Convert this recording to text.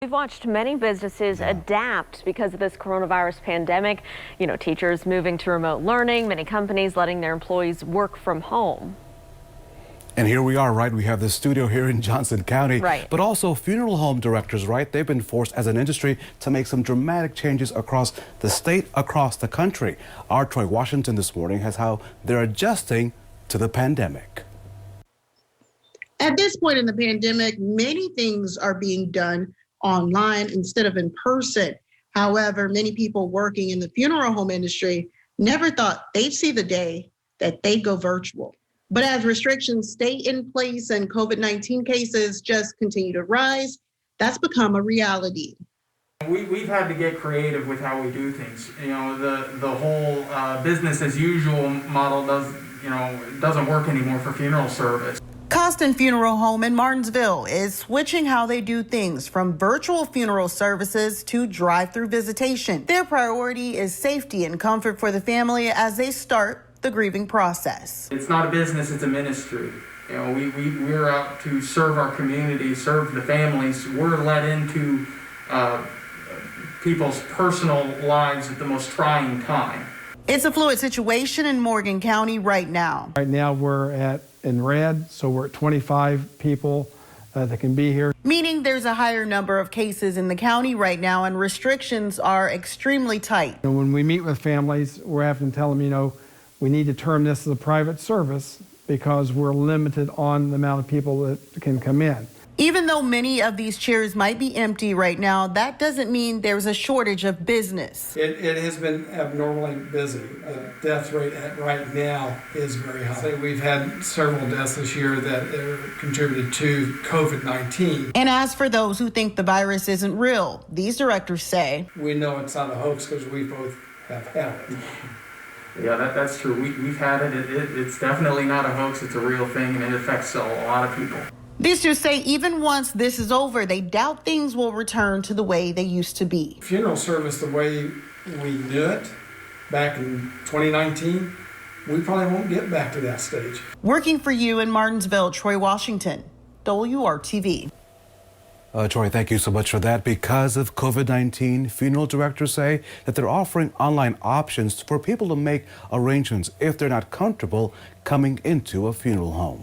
We've watched many businesses adapt because of this coronavirus pandemic. Teachers moving to remote learning, many companies letting their employees work from home. And here we are, right? We have the studio here in Johnson County, right? But also funeral home directors, right? They've been forced as an industry to make some dramatic changes across the state, across the country. Our Troy Washington this morning has how they're adjusting to the pandemic. At this point in the pandemic, many things are being done online instead of in person. However, many people working in the funeral home industry never thought they'd see the day that they go virtual. But as restrictions stay in place and COVID-19 cases just continue to rise, that's become a reality. We've had to get creative with how we do things. The whole business as usual model doesn't work anymore for funeral service. Costin Funeral Home in Martinsville is switching how they do things from virtual funeral services to drive-through visitation. Their priority is safety and comfort for the family as they start the grieving process. It's not a business, it's a ministry. We're out to serve our community, serve the families. We're let into people's personal lives at the most trying time. It's a fluid situation in Morgan County right now. Right now we're in red, so we're at 25 people that can be here. Meaning there's a higher number of cases in the county right now and restrictions are extremely tight. And when we meet with families, we're having to tell them, we need to term this as a private service because we're limited on the amount of people that can come in. Even though many of these chairs might be empty right now, that doesn't mean there's a shortage of business. It has been abnormally busy. The death rate right now is very high. We've had several deaths this year that contributed to COVID-19. And as for those who think the virus isn't real, these directors say, we know it's not a hoax because we both have had it. Yeah, that's true. We've had it. It's definitely not a hoax. It's a real thing, and it affects a lot of people. These two say even once this is over, they doubt things will return to the way they used to be. Funeral service, the way we knew it back in 2019, we probably won't get back to that stage. Working for you in Martinsville, Troy Washington, WRTV. Troy, thank you so much for that. Because of COVID-19, funeral directors say that they're offering online options for people to make arrangements if they're not comfortable coming into a funeral home.